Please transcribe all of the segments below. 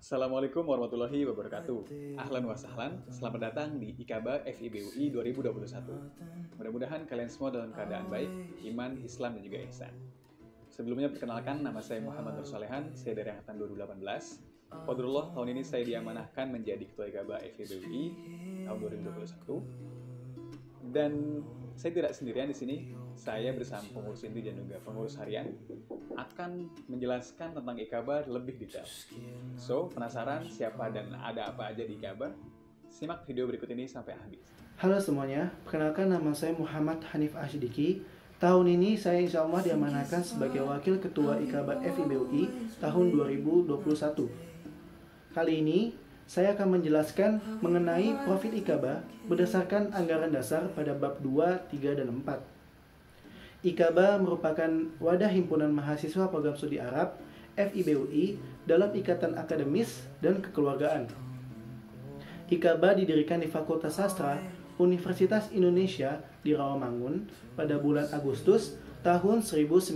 Assalamualaikum warahmatullahi wabarakatuh. Ahlan wa sahlan, selamat datang di IKABA FIBUI 2021. Mudah-mudahan kalian semua dalam keadaan baik, iman, Islam, dan juga ihsan. Sebelumnya perkenalkan, nama saya Muhammad Nur Solehan, saya dari angkatan 2018. Qadarullah, tahun ini saya diamanahkan menjadi Ketua IKABA FIBUI tahun 2021. Dan saya tidak sendirian di sini. Saya bersama pengurus inti dan juga pengurus harian akan menjelaskan tentang IKABA lebih detail. So, penasaran siapa dan ada apa aja di IKABA? Simak video berikut ini sampai habis. Halo semuanya, perkenalkan nama saya Muhammad Hanif Ashidiki. Tahun ini saya insya Allah diamanahkan sebagai Wakil Ketua IKABA FIBUI tahun 2021. Kali ini saya akan menjelaskan mengenai profit IKABA berdasarkan anggaran dasar pada bab 2, 3, dan 4. IKABA merupakan wadah himpunan mahasiswa program studi Arab FIBUI dalam ikatan akademis dan kekeluargaan. IKABA didirikan di Fakultas Sastra Universitas Indonesia di Rawamangun pada bulan Agustus tahun 1984.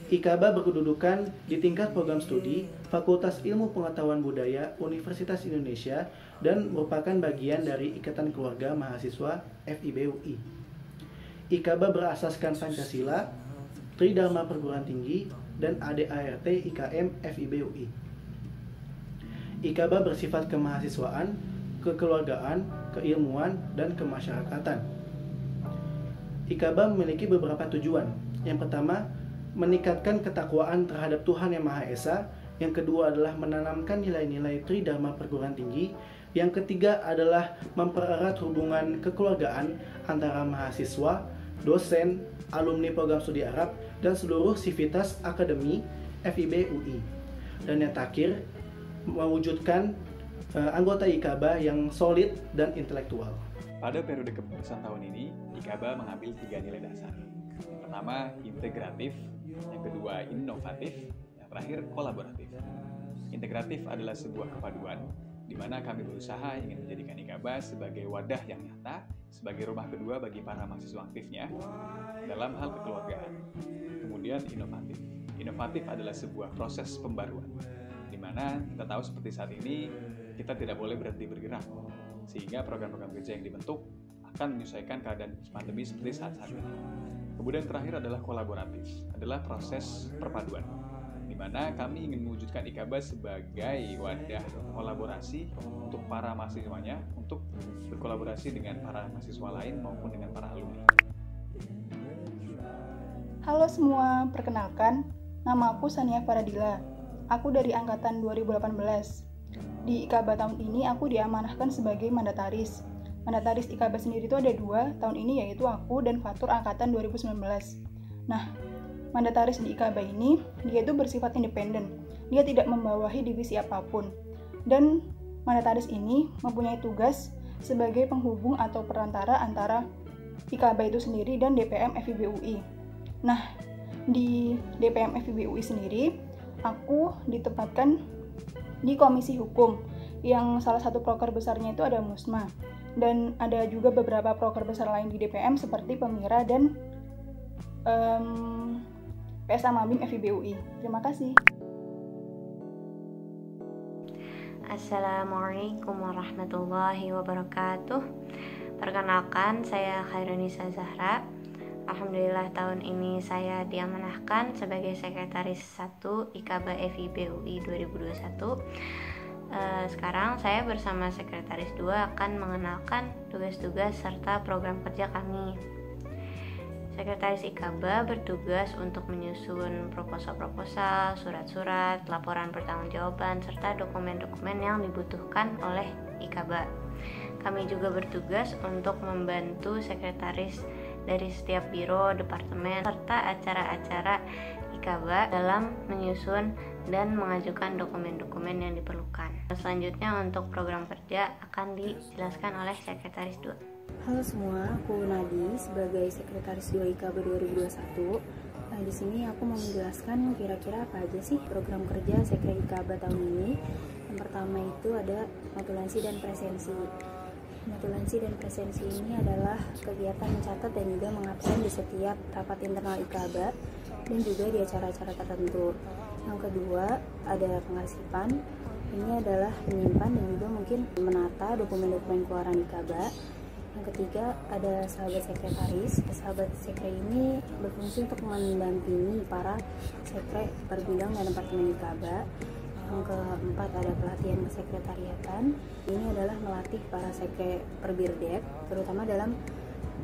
IKABA berkedudukan di tingkat program studi Fakultas Ilmu Pengetahuan Budaya Universitas Indonesia dan merupakan bagian dari Ikatan Keluarga Mahasiswa FIBUI. IKABA berasaskan Pancasila, Tridharma Perguruan Tinggi, dan ADART IKM FIBUI. IKABA bersifat kemahasiswaan, kekeluargaan, keilmuan, dan kemasyarakatan. IKABA memiliki beberapa tujuan. Yang pertama, meningkatkan ketakwaan terhadap Tuhan Yang Maha Esa. Yang kedua adalah menanamkan nilai-nilai Tridharma Perguruan Tinggi. Yang ketiga adalah mempererat hubungan kekeluargaan antara mahasiswa, dosen, alumni program studi Arab, dan seluruh sivitas akademi FIBUI. Dan yang terakhir, mewujudkan anggota IKABA yang solid dan intelektual. Pada periode kepengurusan tahun ini, IKABA mengambil 3 nilai dasar. Yang pertama, integratif. Yang kedua, inovatif. Yang terakhir, kolaboratif. Integratif adalah sebuah kepaduan di mana kami berusaha ingin menjadikan IKABA sebagai wadah yang nyata, sebagai rumah kedua bagi para mahasiswa aktifnya dalam hal kekeluargaan. Kemudian inovatif. Inovatif adalah sebuah proses pembaruan, di mana kita tahu seperti saat ini, kita tidak boleh berhenti bergerak, sehingga program-program kerja yang dibentuk akan menyesuaikan keadaan pandemi seperti saat ini. Kemudian terakhir adalah kolaboratif, adalah proses perpaduan, di mana kami ingin mewujudkan IKABA sebagai wadah kolaborasi untuk para mahasiswanya untuk berkolaborasi dengan para mahasiswa lain maupun dengan para alumni. Halo semua, perkenalkan, nama aku Sania Faradila. Aku dari angkatan 2018. Di IKABA tahun ini aku diamanahkan sebagai mandataris. Mandataris IKABA sendiri itu ada 2 tahun ini, yaitu aku dan Fatur angkatan 2019. Nah, mandataris di IKABA ini, dia itu bersifat independen. Dia tidak membawahi divisi apapun. Dan mandataris ini mempunyai tugas sebagai penghubung atau perantara antara IKABA itu sendiri dan DPM FIBUI. Nah, di DPM FIBUI sendiri, aku ditempatkan di Komisi Hukum, yang salah satu proker besarnya itu ada Musma. Dan ada juga beberapa proker besar lain di DPM seperti Pemira dan PSA Mabim FIBUI. Terima kasih. Assalamualaikum warahmatullahi wabarakatuh. Perkenalkan, saya Khairunisa Zahra. Alhamdulillah tahun ini saya diamanahkan sebagai Sekretaris 1 IKABA FIBUI 2021. Sekarang saya bersama Sekretaris 2 akan mengenalkan tugas-tugas serta program kerja kami. Sekretaris IKABA bertugas untuk menyusun proposal-proposal, surat-surat, laporan pertanggungjawaban, serta dokumen-dokumen yang dibutuhkan oleh IKABA. Kami juga bertugas untuk membantu sekretaris dari setiap biro, departemen, serta acara-acara IKABA dalam menyusun dan mengajukan dokumen-dokumen yang diperlukan. Selanjutnya untuk program kerja akan dijelaskan oleh Sekretaris 2. Halo semua, aku Nadi sebagai Sekretaris 2 IKABA 2021. Nah, di sini aku mau menjelaskan kira-kira apa aja sih program kerja Sekre IKABA tahun ini. Yang pertama itu ada notulensi dan presensi. Notulensi dan presensi ini adalah kegiatan mencatat dan juga mengabsen di setiap rapat internal IKABA dan juga di acara-acara tertentu. Yang kedua ada pengarsipan. Ini adalah menyimpan dan juga mungkin menata dokumen-dokumen keluaran IKABA. Yang ketiga ada sahabat sekretaris. Sahabat sekre ini berfungsi untuk mendampingi para sekre per bidang dan departemen IKABA. Yang keempat ada pelatihan kesekretariatan. Ini adalah melatih para sekre per birdek, terutama dalam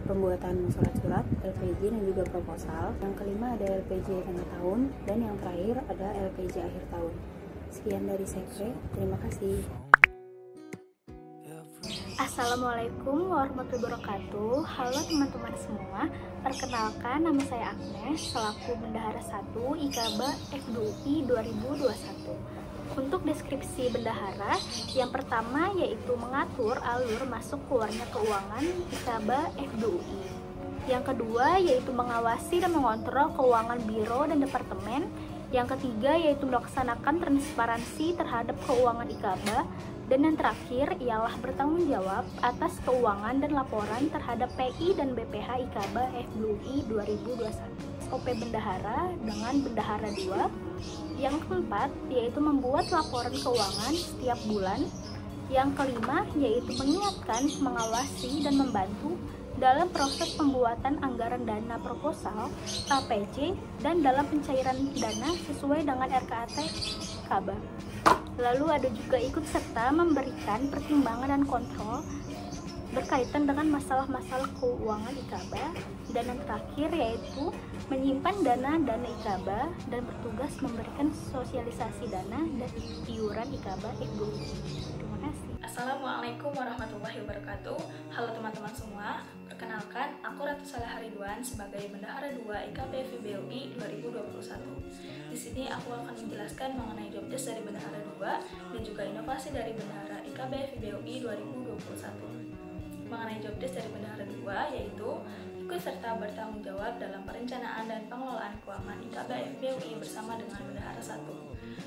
pembuatan surat-surat, LPJ dan juga proposal. Yang kelima ada LPJ tengah tahun, dan yang terakhir ada LPJ akhir tahun. Sekian dari sekre, terima kasih. Assalamualaikum warahmatullahi wabarakatuh. Halo teman-teman semua, perkenalkan nama saya Agnes selaku Bendahara 1 IKABA F2UI 2021. Untuk deskripsi bendahara, yang pertama yaitu mengatur alur masuk keluarnya keuangan IKABA F2UI. Yang kedua yaitu mengawasi dan mengontrol keuangan biro dan departemen. Yang ketiga yaitu melaksanakan transparansi terhadap keuangan IKABA. Dan yang terakhir ialah bertanggung jawab atas keuangan dan laporan terhadap PI dan BPH IKABA F2UI 2021. SOP bendahara dengan bendahara 2. Yang keempat yaitu membuat laporan keuangan setiap bulan. Yang kelima yaitu mengingatkan, mengawasi, dan membantu dalam proses pembuatan anggaran dana proposal, KPJ, dan dalam pencairan dana sesuai dengan RKAT IKABA. Lalu ada juga ikut serta memberikan pertimbangan dan kontrol berkaitan dengan masalah-masalah keuangan IKABA. Dan yang terakhir yaitu menyimpan dana IKABA dan bertugas memberikan sosialisasi dana dan iuran IKABA F2UI. Terima kasih. Assalamualaikum warahmatullahi wabarakatuh. Halo teman-teman semua, perkenalkan aku Ratu Salah Ridwan sebagai Bendahara 2 IKABA FIBUI 2021. Di sini aku akan menjelaskan mengenai jobdesk dari Bendahara 2 dan juga inovasi dari Bendahara IKABA FIBUI 2021. Mengenai jobdesk dari Bendahara 2 yaitu ikut serta bertanggung jawab dalam perencanaan dan pengelolaan keuangan IKABA FIBUI bersama dengan Bendahara 1.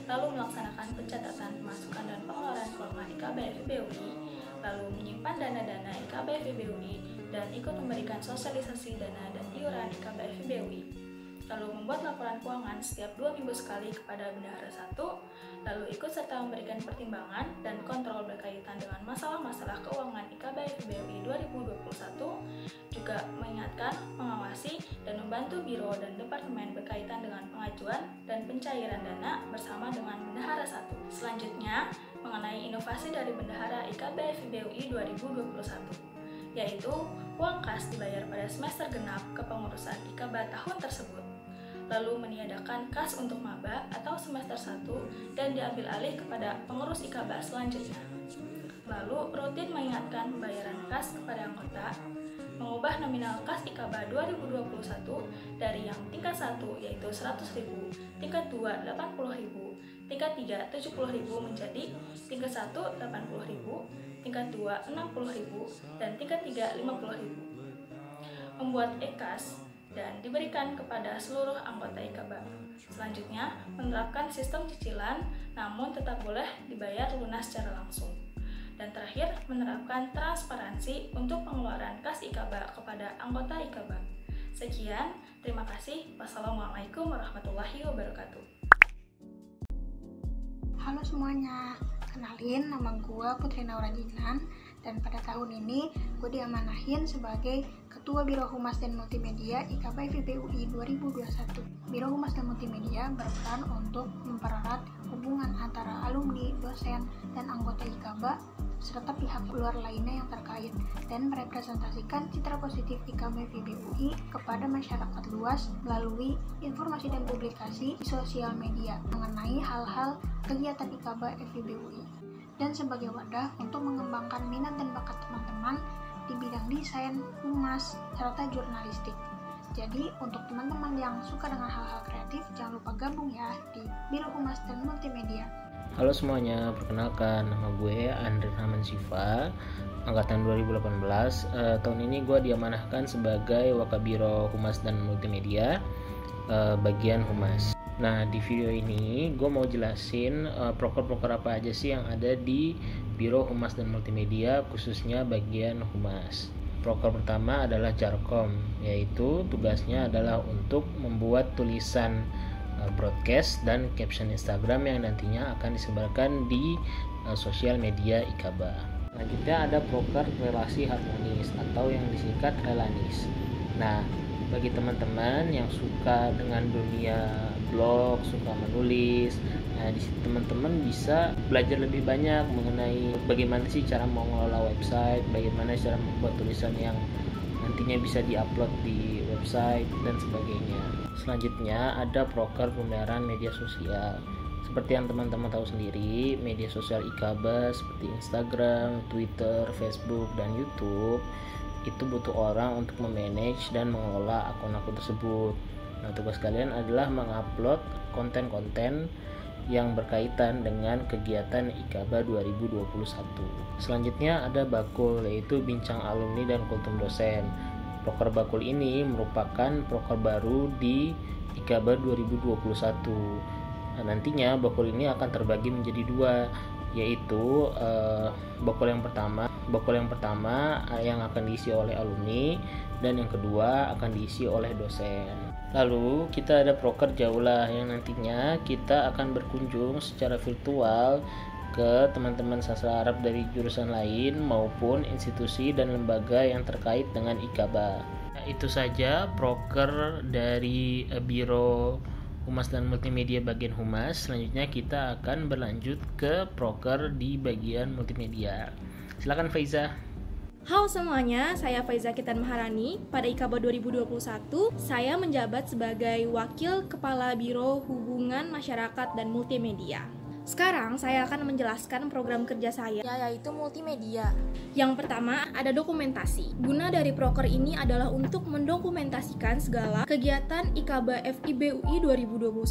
Lalu melaksanakan pencatatan, pemasukan dan pengeluaran keuangan IKABA FIBUI, lalu menyimpan dana-dana IKABA FIBUI dan ikut memberikan sosialisasi dana dan iuran IKABA FIBUI. Lalu membuat laporan keuangan setiap 2 minggu sekali kepada Bendahara 1, lalu ikut serta memberikan pertimbangan dan kontrol berkaitan dengan masalah-masalah keuangan IKABA FIBUI 2021, juga mengingatkan, mengawasi, dan membantu biro dan departemen berkaitan dengan pengajuan dan pencairan dana bersama dengan Bendahara 1. Selanjutnya, mengenai inovasi dari Bendahara IKABA FIBUI 2021, yaitu uang kas dibayar pada semester genap kepengurusan IKABA tahun tersebut, lalu meniadakan kas untuk maba atau semester 1 dan diambil alih kepada pengurus IKABA selanjutnya. Lalu rutin mengingatkan pembayaran kas kepada anggota, mengubah nominal kas IKABA 2021 dari yang tingkat 1 yaitu 100.000, tingkat 2 80.000, tingkat 3 70.000 menjadi tingkat 1 80.000, tingkat 2 60.000, dan tingkat 3 50.000. Membuat e-kas dan diberikan kepada seluruh anggota IKABA. Selanjutnya, menerapkan sistem cicilan namun tetap boleh dibayar lunas secara langsung. Dan terakhir, menerapkan transparansi untuk pengeluaran kas IKABA kepada anggota IKABA. Sekian, terima kasih. Wassalamualaikum warahmatullahi wabarakatuh. Halo semuanya, kenalin nama gue Putri Naura Jinan, dan pada tahun ini gue diamanahin sebagai Ketua Biro Humas dan Multimedia IKABA FIBUI 2021. Biro Humas dan Multimedia berperan untuk mempererat hubungan antara alumni, dosen, dan anggota IKABA serta pihak luar lainnya yang terkait, dan merepresentasikan citra positif IKABA FIBUI kepada masyarakat luas melalui informasi dan publikasi di sosial media mengenai hal-hal kegiatan IKABA FIBUI, dan sebagai wadah untuk mengembangkan minat dan bakat teman-teman di bidang desain, humas, serta jurnalistik. Jadi untuk teman-teman yang suka dengan hal-hal kreatif, jangan lupa gabung ya di Biro Humas dan Multimedia. Halo semuanya, perkenalkan nama gue Andre Rahman Siva, angkatan 2018. Tahun ini gue diamanahkan sebagai Wakabiro Humas dan Multimedia, bagian humas. Nah, di video ini gue mau jelasin proker-proker apa aja sih yang ada di Biro Humas dan Multimedia, khususnya bagian humas. Proker pertama adalah Jarkom, yaitu tugasnya adalah untuk membuat tulisan broadcast dan caption Instagram yang nantinya akan disebarkan di sosial media IKABA. Selanjutnya ada proker relasi harmonis atau yang disingkat relanis. Nah, bagi teman-teman yang suka dengan dunia blog, suka menulis, nah di situ teman-teman bisa belajar lebih banyak mengenai bagaimana sih cara mengelola website, bagaimana cara membuat tulisan yang nantinya bisa diupload di website dan sebagainya. Selanjutnya ada proker pemeliharaan media sosial. Seperti yang teman-teman tahu sendiri, media sosial IKABA seperti Instagram, Twitter, Facebook, dan YouTube itu butuh orang untuk memanage dan mengelola akun-akun tersebut. Nah, tugas kalian adalah mengupload konten-konten yang berkaitan dengan kegiatan IKABA 2021. Selanjutnya ada bakul, yaitu bincang alumni dan kultum dosen. Proker bakul ini merupakan proker baru di IKABA 2021. Nah, nantinya bakul ini akan terbagi menjadi dua, yaitu bakul yang pertama yang akan diisi oleh alumni dan yang kedua akan diisi oleh dosen. Lalu kita ada proker jaulah yang nantinya kita akan berkunjung secara virtual ke teman-teman sastra Arab dari jurusan lain maupun institusi dan lembaga yang terkait dengan IKABA. Nah, itu saja proker dari Biro Humas dan Multimedia bagian Humas. Selanjutnya kita akan berlanjut ke proker di bagian multimedia. Silakan Faiza. Halo semuanya, saya Faiza Kitan Maharani. Pada IKABA 2021, saya menjabat sebagai Wakil Kepala Biro Hubungan Masyarakat dan Multimedia. Sekarang saya akan menjelaskan program kerja saya, yaitu multimedia. Yang pertama ada dokumentasi. Guna dari proker ini adalah untuk mendokumentasikan segala kegiatan IKABA FIB UI 2021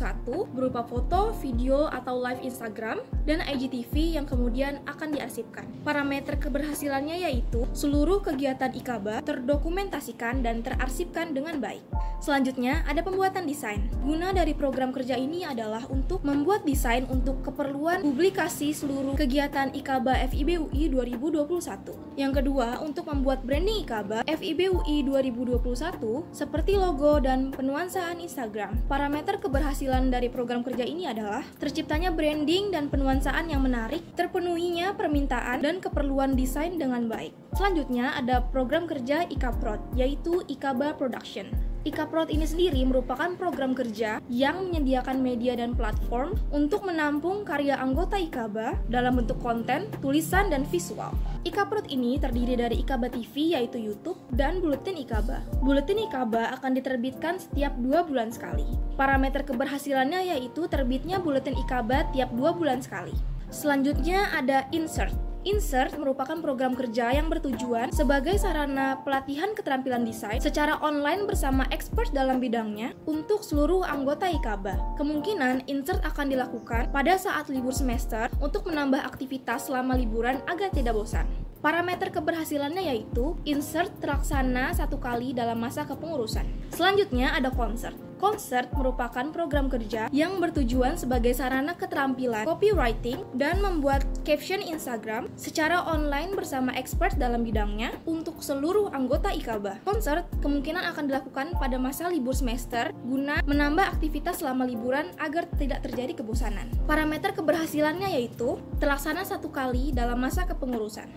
berupa foto, video, atau live Instagram, dan IGTV yang kemudian akan diarsipkan. Parameter keberhasilannya yaitu seluruh kegiatan IKABA terdokumentasikan dan terarsipkan dengan baik. Selanjutnya ada pembuatan desain. Guna dari program kerja ini adalah untuk membuat desain untuk keperluan publikasi seluruh kegiatan IKABA FIB UI 2021. Yang kedua, untuk membuat branding IKABA FIB UI 2021 seperti logo dan penuansaan Instagram. Parameter keberhasilan dari program kerja ini adalah terciptanya branding dan penuansaan yang menarik, terpenuhinya permintaan dan keperluan desain dengan baik. Selanjutnya ada program kerja IKAPROD, yaitu IKABA Production. IKAPROD ini sendiri merupakan program kerja yang menyediakan media dan platform untuk menampung karya anggota IKABA dalam bentuk konten, tulisan, dan visual. IKAPROD ini terdiri dari IKABA TV yaitu YouTube dan Buletin IKABA. Buletin IKABA akan diterbitkan setiap 2 bulan sekali. Parameter keberhasilannya yaitu terbitnya Buletin IKABA tiap 2 bulan sekali. Selanjutnya ada Insert. Insert merupakan program kerja yang bertujuan sebagai sarana pelatihan keterampilan desain secara online bersama expert dalam bidangnya untuk seluruh anggota IKABA. Kemungkinan Insert akan dilakukan pada saat libur semester untuk menambah aktivitas selama liburan agar tidak bosan. Parameter keberhasilannya yaitu Insert terlaksana 1 kali dalam masa kepengurusan. Selanjutnya ada Concert. Concert merupakan program kerja yang bertujuan sebagai sarana keterampilan copywriting dan membuat caption Instagram secara online bersama expert dalam bidangnya untuk seluruh anggota IKABA. Concert kemungkinan akan dilakukan pada masa libur semester guna menambah aktivitas selama liburan agar tidak terjadi kebosanan. Parameter keberhasilannya yaitu terlaksana 1 kali dalam masa kepengurusan.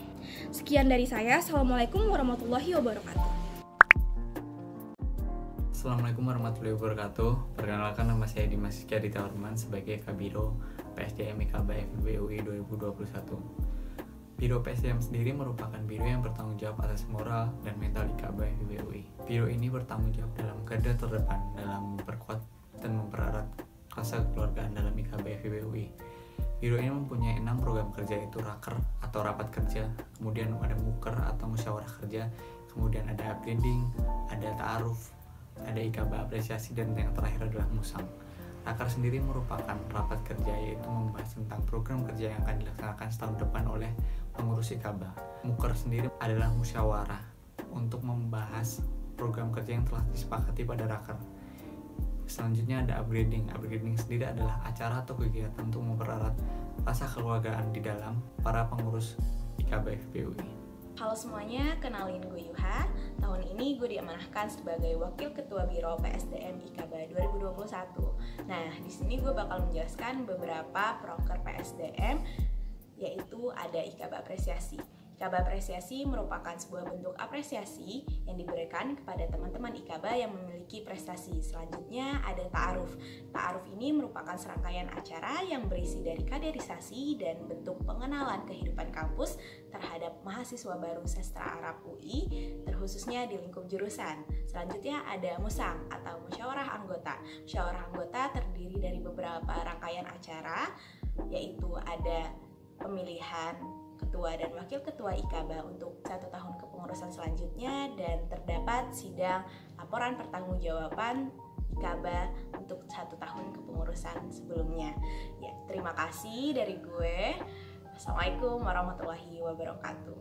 Sekian dari saya. Assalamualaikum warahmatullahi wabarakatuh. Assalamualaikum warahmatullahi wabarakatuh. Perkenalkan, nama saya Dimas Syarita Horman sebagai Kabiro PSDM IKABA FIB UI 2021. Biro PSDM sendiri merupakan biro yang bertanggung jawab atas moral dan mental IKABA FIB UI. Biro ini bertanggung jawab dalam garda terdepan dalam memperkuat dan mempererat rasa kekeluargaan dalam IKABA FIB UI. Biro ini mempunyai 6 program kerja, yaitu raker atau rapat kerja, kemudian ada muker atau musyawarah kerja, kemudian ada upgrading, ada ta'aruf, ada IKABA apresiasi, dan yang terakhir adalah musang. Raker sendiri merupakan rapat kerja, yaitu membahas tentang program kerja yang akan dilaksanakan setahun depan oleh pengurus IKABA. Muker sendiri adalah musyawarah untuk membahas program kerja yang telah disepakati pada raker. Selanjutnya ada upgrading. Upgrading sendiri adalah acara atau kegiatan untuk mempererat rasa kekeluargaan di dalam para pengurus IKABA FIB UI. Halo semuanya, kenalin gue Yuha. Tahun ini gue diamanahkan sebagai Wakil Ketua Biro PSDM IKABA 2021. Nah, di sini gue bakal menjelaskan beberapa proker PSDM, yaitu ada IKABA Apresiasi. IKABA Apresiasi merupakan sebuah bentuk apresiasi yang diberikan kepada teman-teman IKABA yang memiliki prestasi. Selanjutnya ada Ta'aruf. Ta'aruf ini merupakan serangkaian acara yang berisi dari kaderisasi dan bentuk pengenalan kehidupan kampus terhadap mahasiswa baru Sastra Arab UI, terkhususnya di lingkup jurusan. Selanjutnya ada Musang atau Musyawarah Anggota. Musyawarah Anggota terdiri dari beberapa rangkaian acara, yaitu ada pemilihan ketua dan wakil ketua IKABA untuk 1 tahun kepengurusan selanjutnya, dan terdapat sidang laporan pertanggungjawaban IKABA untuk 1 tahun kepengurusan sebelumnya. Ya, terima kasih dari gue. Assalamualaikum warahmatullahi wabarakatuh.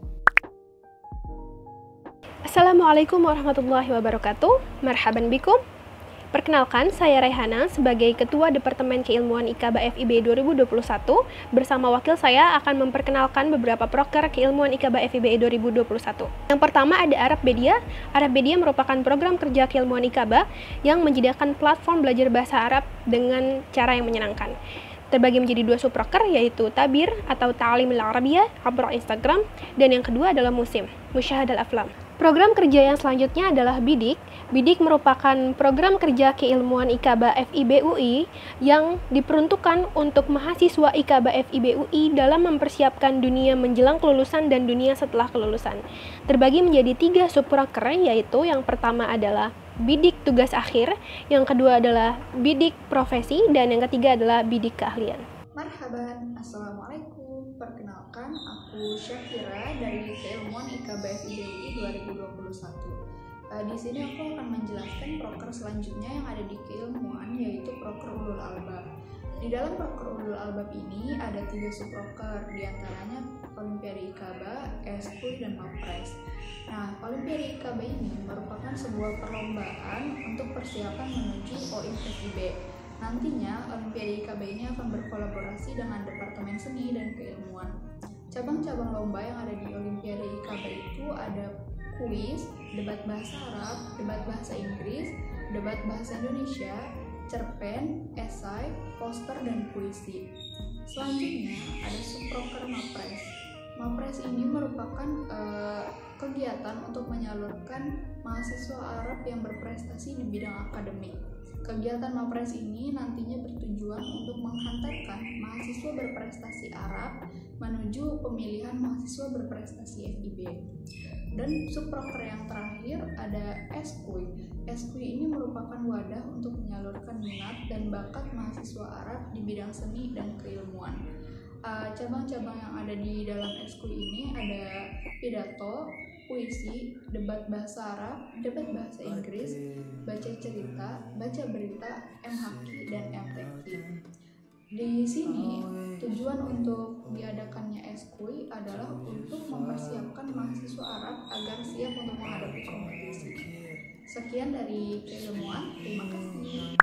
Assalamualaikum warahmatullahi wabarakatuh. Marhaban bikum. Perkenalkan, saya Raihana sebagai Ketua Departemen Keilmuan IKABA FIB 2021. Bersama wakil saya akan memperkenalkan beberapa proker keilmuan IKABA FIB 2021. Yang pertama ada Arabpedia. Arabpedia merupakan program kerja keilmuan IKABA yang menyediakan platform belajar bahasa Arab dengan cara yang menyenangkan. Terbagi menjadi 2 subproker, yaitu Tabir atau Ta'limul Arabiyah abra Instagram, dan yang kedua adalah Musim, Musyahadal Aflam. Program kerja yang selanjutnya adalah Bidik. Bidik merupakan program kerja keilmuan IKABA FIB UI yang diperuntukkan untuk mahasiswa IKABA FIB UI dalam mempersiapkan dunia menjelang kelulusan dan dunia setelah kelulusan. Terbagi menjadi 3 subproker, yaitu yang pertama adalah Bidik Tugas Akhir, yang kedua adalah Bidik Profesi, dan yang ketiga adalah Bidik Keahlian. Marhaban, Assalamualaikum. Perkenalkan, aku Syafira dari Keilmuan IKABA FIB UI 2021. Di sini aku akan menjelaskan proker selanjutnya yang ada di keilmuan, yaitu proker Ulul Albab. Di dalam proker Ulul Albab ini ada 3 subproker, diantaranya Olimpiade IKABA, Eskuy, dan Mapres. Nah, Olimpiade IKABA ini merupakan sebuah perlombaan untuk persiapan menuju OIM FIB. Nantinya, Olimpiade IKABA ini akan berkolaborasi dengan Departemen Seni dan Keilmuan. Cabang-cabang lomba yang ada di Olimpiade IKABA itu ada kuis, debat bahasa Arab, debat bahasa Inggris, debat bahasa Indonesia, cerpen, esai, poster, dan puisi. Selanjutnya ada subproker Mapres. Mapres ini merupakan kegiatan untuk menyalurkan mahasiswa Arab yang berprestasi di bidang akademik. Kegiatan Mapres ini nantinya bertujuan untuk menghantarkan mahasiswa berprestasi Arab menuju pemilihan mahasiswa berprestasi FIB. Dan subproker yang terakhir ada Eskuy. Eskuy ini merupakan wadah untuk menyalurkan minat dan bakat mahasiswa Arab di bidang seni dan keilmuan. Cabang-cabang yang ada di dalam Eskuy ini ada pidato, puisi, debat bahasa Arab, debat bahasa Inggris, baca cerita, baca berita, MHQ, dan MTQ. Di sini tujuan untuk diadakannya Eskuy adalah untuk mempersiapkan mahasiswa Arab agar siap untuk menghadapi kompetisi. Sekian dari keilmuan, terima kasih.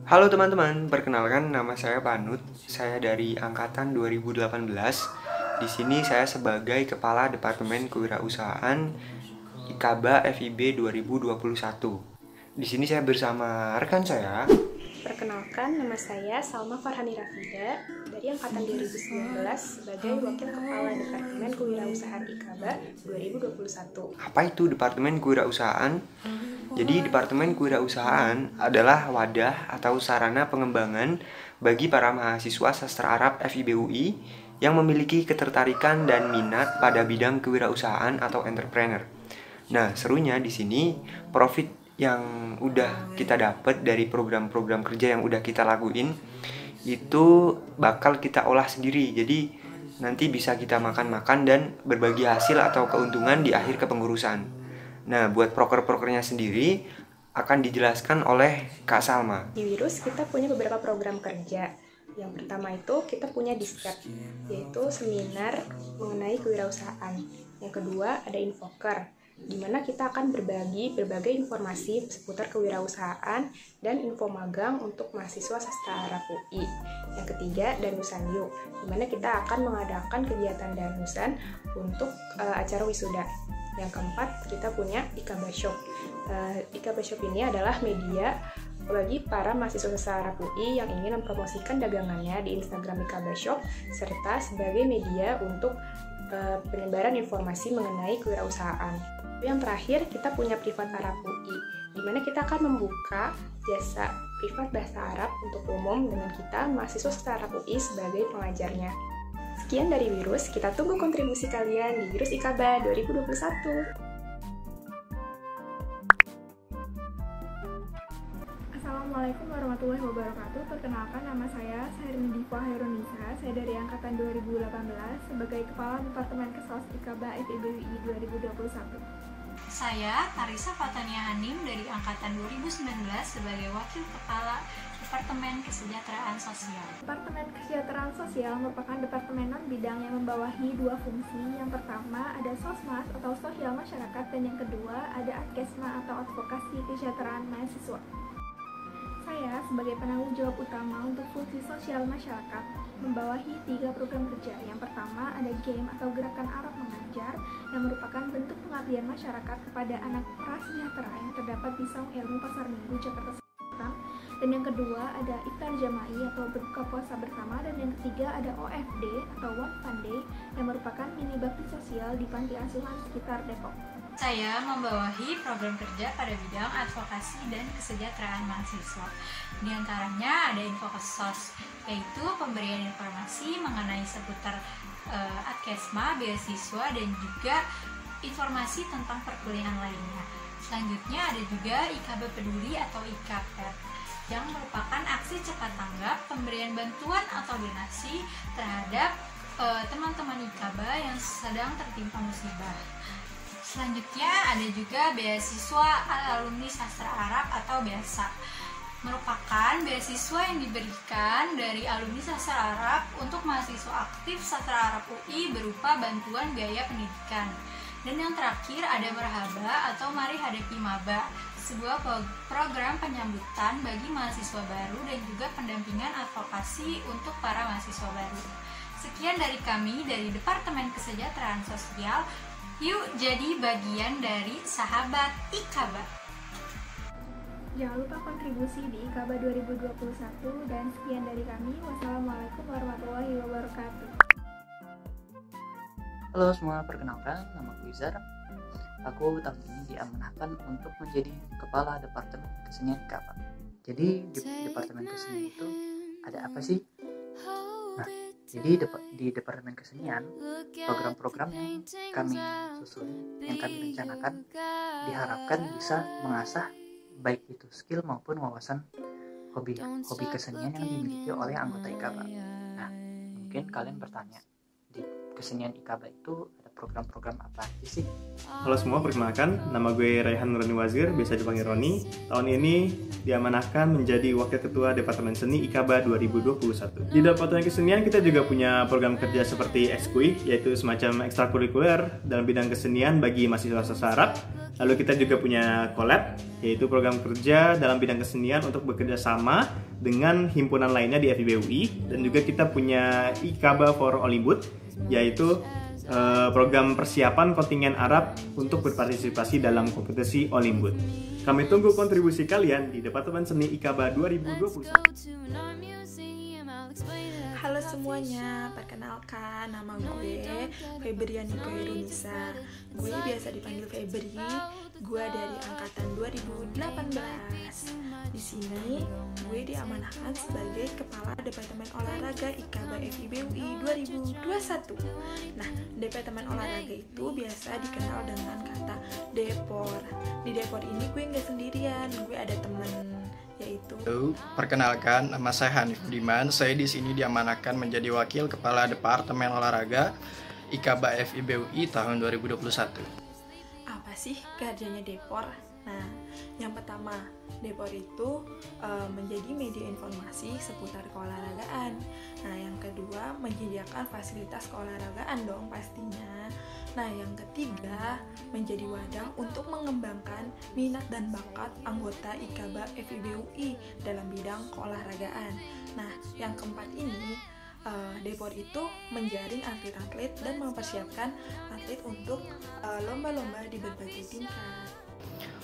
Halo teman-teman, perkenalkan nama saya Panut. Saya dari angkatan 2018. Di sini saya sebagai Kepala Departemen Kewirausahaan IKABA FIB 2021. Di sini saya bersama rekan saya. Perkenalkan, nama saya Salma Farhani Rafida dari angkatan 2019 sebagai Wakil Kepala Departemen Kewirausahaan IKABA 2021. Apa itu Departemen Kewirausahaan? Jadi Departemen Kewirausahaan adalah wadah atau sarana pengembangan bagi para mahasiswa sastra Arab FIB UI yang memiliki ketertarikan dan minat pada bidang kewirausahaan atau entrepreneur. Nah, serunya di sini profit yang udah kita dapat dari program-program kerja yang udah kita lakuin itu bakal kita olah sendiri. Jadi nanti bisa kita makan-makan dan berbagi hasil atau keuntungan di akhir kepengurusan. Nah, buat proker-prokernya sendiri akan dijelaskan oleh Kak Salma. Di Wirus kita punya beberapa program kerja. Yang pertama itu kita punya Disket, yaitu seminar mengenai kewirausahaan. Yang kedua ada Infoker. di mana kita akan berbagi berbagai informasi seputar kewirausahaan dan info magang untuk mahasiswa sastra Arab UI. Yang ketiga, Danusan Yuk, di mana kita akan mengadakan kegiatan danusan untuk acara wisuda. Yang keempat, kita punya Ikaba Shop. Ikaba Shop ini adalah media bagi para mahasiswa sastra Arab UI yang ingin mempromosikan dagangannya di Instagram Ikaba Shop, serta sebagai media untuk penyebaran informasi mengenai kewirausahaan. Yang terakhir, kita punya Privat Arab UI, di mana kita akan membuka jasa privat bahasa Arab untuk umum dengan kita, mahasiswa sastra Arab UI, sebagai pengajarnya. Sekian dari Wirus, kita tunggu kontribusi kalian di Wirus Ikaba 2021. Assalamualaikum warahmatullahi wabarakatuh. Perkenalkan, nama saya Sahrini Diva Hairunisa. Saya dari angkatan 2018 sebagai Kepala Departemen Kesos Ikaba FIB UI 2021. Saya Tarisa Fatania Hanim dari angkatan 2019 sebagai Wakil Kepala Departemen Kesejahteraan Sosial. Departemen Kesejahteraan Sosial merupakan departemen non-bidang yang membawahi dua fungsi. Yang pertama ada Sosmas atau Sosial Masyarakat, dan yang kedua ada Adkesma atau Advokasi Kesejahteraan Mahasiswa. Saya sebagai penanggung jawab utama untuk fungsi sosial masyarakat membawahi 3 program kerja. Yang pertama ada GAME atau Gerakan Arab Mengajar, yang merupakan bentuk pengabdian masyarakat kepada anak prasejahtera yang terdapat di Saung Ilmu Pasar Minggu, Jakarta Selatan. Dan yang kedua ada Iftar Jama'i atau berbuka puasa bersama, dan yang ketiga ada OFD atau One Fun Day yang merupakan mini bakti sosial di panti asuhan sekitar Depok. Saya membawahi program kerja pada bidang advokasi dan kesejahteraan mahasiswa. Di antaranya ada Infokesos, yaitu pemberian informasi mengenai seputar Adkesma, beasiswa, dan juga informasi tentang perkuliahan lainnya. Selanjutnya ada juga Ikaba Peduli atau IKPED, yang merupakan aksi cepat tanggap pemberian bantuan atau donasi terhadap teman-teman Ikaba yang sedang tertimpa musibah. Selanjutnya ada juga beasiswa alumni sastra Arab atau BESA, merupakan beasiswa yang diberikan dari alumni sastra Arab untuk mahasiswa aktif sastra Arab UI berupa bantuan biaya pendidikan. Dan yang terakhir ada Merhaba atau Mari Hadapi Maba, sebuah program penyambutan bagi mahasiswa baru dan juga pendampingan advokasi untuk para mahasiswa baru. Sekian dari kami dari Departemen Kesejahteraan Sosial. Yuk jadi bagian dari sahabat Ikaba. Jangan lupa kontribusi di Ikaba 2021, dan sekian dari kami. Wassalamualaikum warahmatullahi wabarakatuh. Halo semua, perkenalkan nama aku Izar. Aku tahun ini diamanahkan untuk menjadi Kepala Departemen Kesenian Ikaba. Jadi di Departemen Kesenian itu ada apa sih? Nah, jadi di Departemen Kesenian, program-program yang kami susun, yang kami rencanakan, diharapkan bisa mengasah baik itu skill maupun wawasan hobi kesenian yang dimiliki oleh anggota Ikaba. Nah, mungkin kalian bertanya, di kesenian Ikaba itu ada program-program apa aja sih? Halo semua, perkenalkan, nama gue Raihan Roni Wazir, biasa dipanggil Roni. Tahun ini diamanahkan menjadi Wakil Ketua Departemen Seni Ikaba 2021. Di Departemen Kesenian kita juga punya program kerja seperti Ekskui, yaitu semacam ekstrakurikuler dalam bidang kesenian bagi mahasiswa sastra Arab. Lalu kita juga punya Collab, yaitu program kerja dalam bidang kesenian untuk bekerja sama dengan himpunan lainnya di FIB UI. Dan juga kita punya Ikaba for Olympus, yaitu program persiapan kontingen Arab untuk berpartisipasi dalam kompetisi Olympus. Kami tunggu kontribusi kalian di Departemen Seni Ikaba 2021. Halo semuanya, perkenalkan nama gue Febriani Koirunisa. Gue biasa dipanggil Febri. Gue dari angkatan 2018. Di sini gue diamanahkan sebagai Kepala Departemen Olahraga Ikaba FIB UI 2021. Nah, Departemen Olahraga itu biasa dikenal dengan kata Depor. Di Depor ini gue nggak sendirian, gue ada temen, yaitu. Perkenalkan, nama saya Hanif Diman. Saya di sini diamanahkan menjadi Wakil Kepala Departemen Olahraga Ikaba FIB UI tahun 2021. Apa sih kerjanya Depor? Nah, yang pertama, Depor itu menjadi media informasi seputar keolahragaan. Nah, yang kedua, menyediakan fasilitas keolahragaan dong pastinya. Nah, yang ketiga, menjadi wadah untuk mengembangkan minat dan bakat anggota IKABA FIB UI dalam bidang keolahragaan. Nah, yang keempat ini, Depor itu menjaring atlet-atlet dan mempersiapkan atlet untuk lomba-lomba di berbagai tingkat.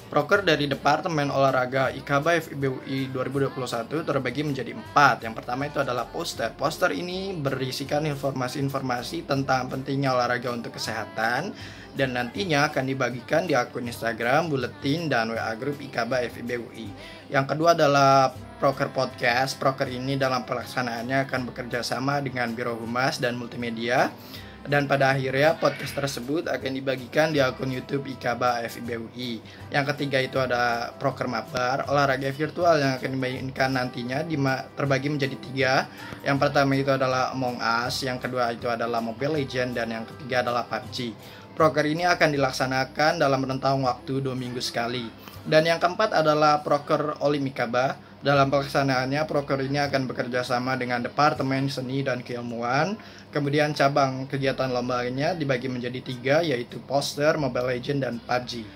Proker dari Departemen Olahraga IKABA FIB UI 2021 terbagi menjadi 4. Yang pertama itu adalah poster. Poster ini berisikan informasi-informasi tentang pentingnya olahraga untuk kesehatan dan nantinya akan dibagikan di akun Instagram, buletin, dan WA grup IKABA FIB UI. Yang kedua adalah Proker Podcast. Proker ini dalam pelaksanaannya akan bekerja sama dengan Biro Humas dan Multimedia. Dan pada akhirnya podcast tersebut akan dibagikan di akun YouTube IKABA FIB UI. Yang ketiga itu ada Proker Mabar, olahraga virtual yang akan dimainkan nantinya terbagi menjadi 3. Yang pertama itu adalah Among Us, yang kedua itu adalah Mobile Legends, dan yang ketiga adalah PUBG. Proker ini akan dilaksanakan dalam rentang waktu 2 minggu sekali. Dan yang keempat adalah Proker Olim IKABA. Dalam pelaksanaannya, proker ini akan bekerja sama dengan Departemen Seni dan Keilmuan. Kemudian cabang kegiatan lomba lainnya dibagi menjadi 3, yaitu poster, Mobile Legends, dan PUBG.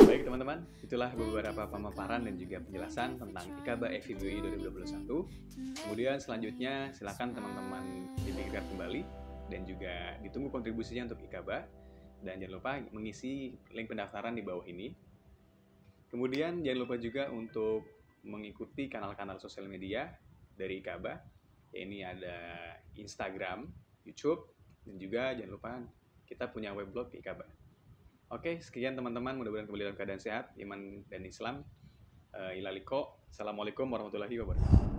Baik teman-teman, itulah beberapa pemaparan dan juga penjelasan tentang IKABA FIB UI 2021. Kemudian selanjutnya silakan teman-teman dipikirkan kembali dan juga ditunggu kontribusinya untuk IKABA. Dan jangan lupa mengisi link pendaftaran di bawah ini. Kemudian jangan lupa juga untuk mengikuti kanal-kanal sosial media dari IKABA. Ini ada Instagram, YouTube, dan juga jangan lupa kita punya weblog IKABA. Oke, sekian teman-teman, mudah-mudahan kembali dalam keadaan sehat, iman dan Islam. Ilaliko. Assalamualaikum warahmatullahi wabarakatuh.